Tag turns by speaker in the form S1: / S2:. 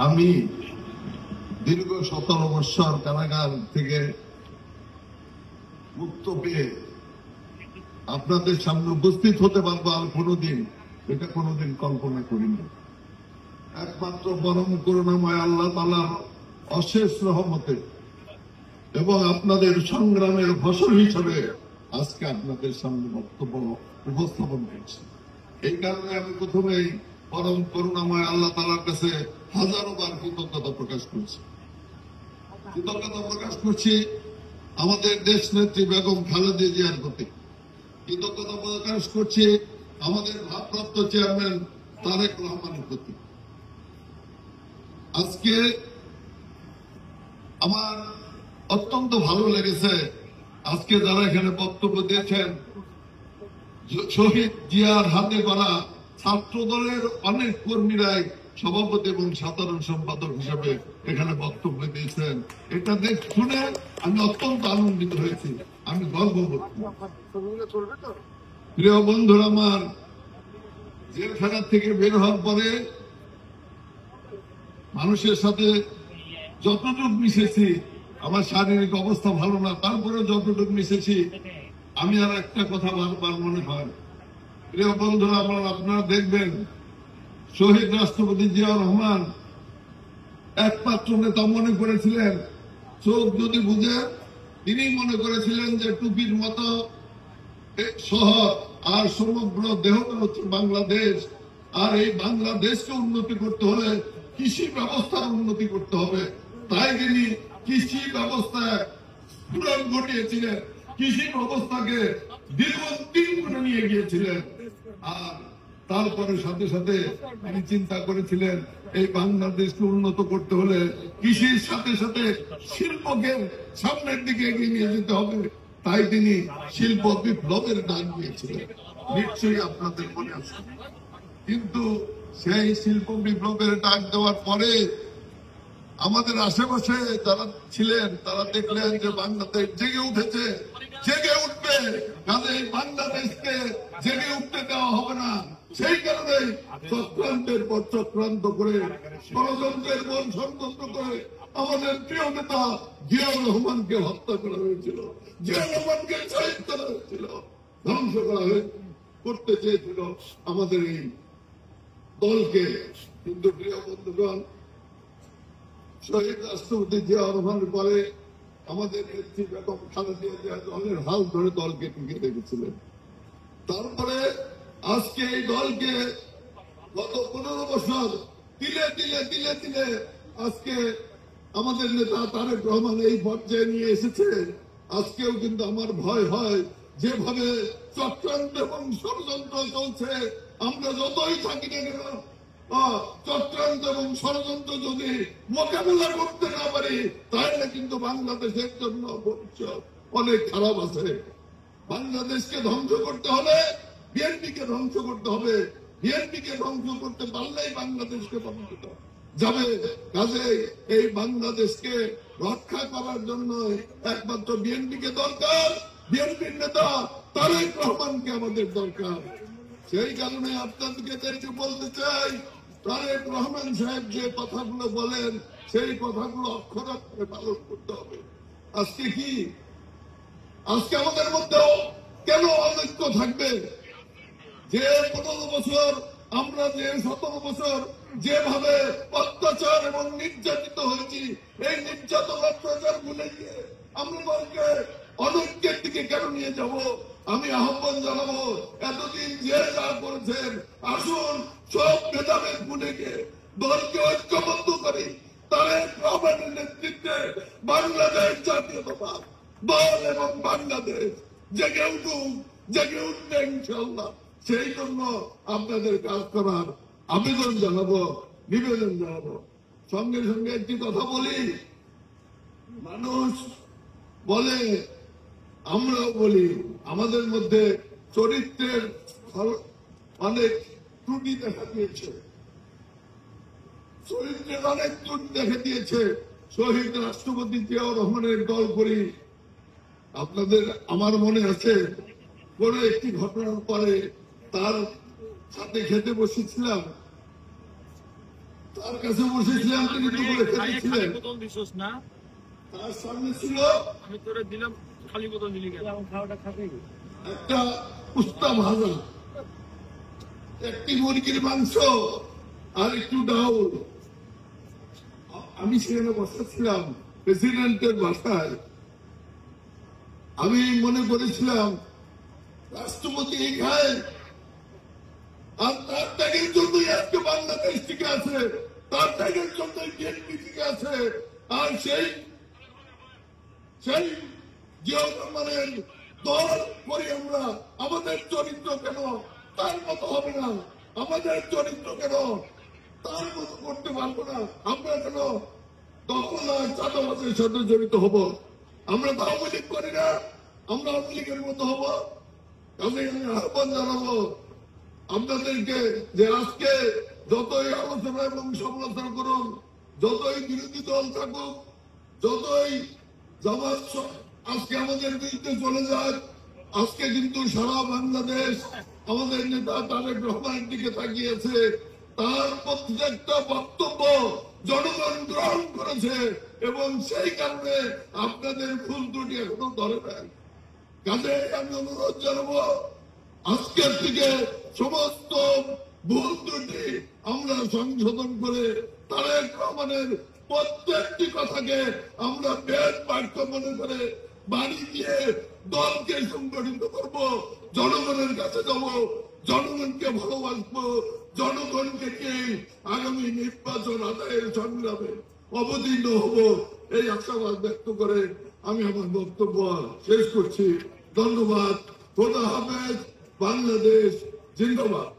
S1: আমি দীর্ঘ 17 বৎসর কারাগার থেকে মুক্ত পেয়ে আপনাদের সামনে উপস্থিত হতে পারবো আর কোনোদিন, এটা কোনোদিন কল্পনা করিনি। একমাত্র পরম করুণাময় আল্লাহ তাআলার অশেষ রহমতে এবং আপনাদের সংগ্রামের ফসল হিসেবে আজকে আপনাদের সামনে বক্তব্য উপস্থাপন করছি। এই কারণে আমি প্রথমেই পরম করুণাময় আল্লাহ তাআলার কাছে হাজারো বার কৃতজ্ঞতা প্রকাশ করছি। কৃতজ্ঞতা প্রকাশ করছি আমাদের দেশ নেত্রী বেগম খালেদা জিয়ার প্রতি। কৃতজ্ঞতা প্রকাশ করছি আমাদের ভারপ্রাপ্ত চেয়ারম্যান তারেক রহমানের প্রতি। আজকে আমার অত্যন্ত ভালো লেগেছে, আজকে যারা এখানে বক্তব্য দিয়েছেন, শহীদ জিয়ার হাতে গড়া ছাত্র দলের অনেক কর্মীরাই সভাপতি এবং সাধারণ সম্পাদক হিসেবে এখানে বক্তব্য দিয়েছেন। এটা শুনে আমি অত্যন্ত আনন্দিত হয়েছি, আমি গর্ববোধ। প্রিয় বন্ধুরা আমার, জেলখানা থেকে বের হওয়ার পরে মানুষের সাথে যতটুকু মিশেছি, আমার শারীরিক অবস্থা ভালো না, তারপরে যতটুকু মিশেছি, আমি আর একটা কথা বারবার মনে হয়, প্রিয় বন্ধুরা আমার, আপনারা দেখবেন শহীদ রাষ্ট্রপতি জিয়াউর রহমান একমাত্র নেতা মনে করেছিলেন, চোখ যদি বুঝে তিনি মনে করেছিলেন যে টুপির মতো শহর আর সমগ্র দেহটা হচ্ছে বাংলাদেশ, আর এই বাংলাদেশকে উন্নতি করতে হলে কৃষি ব্যবস্থার উন্নতি করতে হবে। তাই তিনি কৃষি ব্যবস্থায় পূরণ ঘটিয়েছিলেন, কৃষি ব্যবস্থাকে দীর্ঘদিন করে নিয়ে গিয়েছিলেন। আর তারপরে সাথে সাথে তিনি চিন্তা করেছিলেন এই বাংলাদেশকে উন্নত করতে হলে কৃষির সাথে সাথে শিল্পকে সামনের দিকে এগিয়ে নিয়ে যেতে হবে। তাই তিনি শিল্প বিপ্লবের ডাক দিয়েছিলেন, নিশ্চয়ই আপনাদের মনে আছে। কিন্তু সেই শিল্প বিপ্লবের ডাক দেওয়ার পরে আমাদের আশেপাশে যারা ছিলেন তারা দেখলেন যে বাংলাদেশ জেগে উঠেছে, জেগে উঠবে, কাজে বাংলাদেশকে জেগে উঠতে দেওয়া হবে না। সেই কারণে চক্রান্তের পর চক্রান্ত করে, ষড়যন্ত্রের পর ষড়যন্ত্র করে আমাদের প্রিয় নেতা জিয়াউর রহমানকে হত্যা করা হয়েছিল, জিয়াউর রহমানকে শহীদ করা হয়েছিল, ধ্বংস করা করতে চেয়েছিল আমাদের এই দলকে। কিন্তু প্রিয় বন্ধুগণ, শহীদ রাষ্ট্রপতি জিয়াউর রহমানের পরে আমাদের নেত্রী বেগম খালেদা জিয়া দলের হাল ধরে দলকে টিকিয়ে রেখেছিলেন। তারপরে আজকে এই দলকে গত 15 বছর তিলে তিলে তিলে তিলে আজকে আমাদের নেতা তারেক রহমান এই পর্যায়ে নিয়ে এসেছে। আজকেও কিন্তু আমার ভয় হয়, যেভাবে চক্রান্ত এবং ষড়যন্ত্র চলছে, আমরা যতই থাকি না কেন, চক্রান্ত এবং ষড়যন্ত্র যদি মোকাবেলা করতে না পারি, তাহলে কিন্তু বাংলাদেশের জন্য ভবিষ্যৎ অনেক খারাপ আছে। বাংলাদেশকে ধ্বংস করতে হলে বিএনপিকে ধ্বংস করতে হবে, বিএনপিকে ধ্বংস করতে পারলেই বাংলাদেশকে ধ্বংস যাবে। কাজে এই বাংলাদেশকে রক্ষা করার জন্য একমাত্র বিএনপিকে দরকার, বিএনপির নেতা তারেক রহমানকে আমাদের দরকার। সেই কারণে আপনাদেরকে বলতে চাই, তারেক রহমান সাহেব যে কথাগুলো বলেন সেই কথাগুলো অক্ষরে অক্ষরে পালন করতে হবে। আজকে কি, আজকে আমাদের মধ্যেও কেন অনৈক্য থাকবে? যে 15 বছর আমরা, যে 17 বছর যেভাবে অত্যাচার এবং নির্যাতিত হয়েছি, এই নির্যাতন অত্যাচার ভুলে গিয়ে আমরা দলকে অনৈক্যের দিকে কেন নিয়ে যাব? আমি আহ্বান জানাবো, এতদিন যে যা করেছেন, আসুন সব ভেদাভেদ ভুলে গিয়ে দলকে ঐক্যবদ্ধ করি। তারেক রহমানের নেতৃত্বে বাংলাদেশ জাতীয়তাবাদ দল এবং বাংলাদেশ জেগে উঠুক, জেগে উঠবে ইনশাল্লাহ। সেই জন্য আপনাদের কাজ করার আবেদন জানাবো, নিবেদন জানাবো। সঙ্গে সঙ্গে একটি কথা বলি, মানুষ বলে, আমরাও বলি, আমাদের মধ্যে চরিত্রের অনেক ত্রুটি দেখা দিয়েছে, চরিত্রের অনেক ত্রুটি দেখা দিয়েছে। শহীদ রাষ্ট্রপতি জিয়াউর রহমানের দল করি, আপনাদের আমার মনে আছে কোন একটি ঘটনার পরে তার সাথে খেতে বসেছিলাম, তার কাছে বসেছিলাম, তিনি তো বলে খেতেছিলেন।
S2: বোতল দিছস না,
S1: তার সামনে ছিল
S2: আমি তোরে দিলাম, খালি বোতল দিলি কেন?
S1: একটা উস্তা ভাজা, একটি মুরগির মাংস আর একটু ডাউল। আমি সেখানে বসেছিলাম প্রেসিডেন্টের বাসায়। আমি মনে করেছিলাম রাষ্ট্রপতি এই খায়, আর তার ত্যাগের জন্যই আজকে বাংলাদেশ টিকে আছে, তার ত্যাগের জন্যই বিএনপি টিকে আছে। আর সেই জিয়াউর রহমানের দল করি আমরা। আমাদের চরিত্র কেন তার মতো হবে না? আমাদের চরিত্র কেন তার মতো করতে পারবো না? আমরা কেন দখল আর চাঁদাবাজের সাথে জড়িত হব? আমরা তো আওয়ামী লীগ করি না, আমরা আওয়ামী লীগের মতো হব? আমি আহ্বান জানাবো আপনাদেরকে যে আজকে যতই আলোচনা এবং সমালোচনা করুন, যতই বিরোধী দল থাকুক, যতই জামাত আজকে আমাদের বিরুদ্ধে চলে যায়, আজকে কিন্তু সারা বাংলাদেশ আমাদের নেতা তারেক রহমানের দিকে তাকিয়েছে। তার প্রত্যেকটা বক্তব্য জনগণ গ্রহণ করেছে এবং সেই কারণে আপনাদের ভুল ত্রুটি এখনো ধরে নেন। কাজে আমি অনুরোধ জানাবো আজকের থেকে সমস্ত ভুল ত্রুটি আমরা সংশোধন করে তারেক রহমানের প্রত্যেকটি কথাকে আমরা বেদ বাক্য মনে করে বাড়ি দিয়ে দলকে সংগঠিত করব, জনগণের কাছে যাব, জনগণকে ভালোবাসবো, জনগণকে নিয়ে আগামী নির্বাচন আদায়ের সংগ্রামে অবতীর্ণ হব, এই আশাবাদ ব্যক্ত করে আমি আমার বক্তব্য শেষ করছি। ধন্যবাদ। খোদা হাফেজ। বাংলাদেশ জিন্দাবাদ।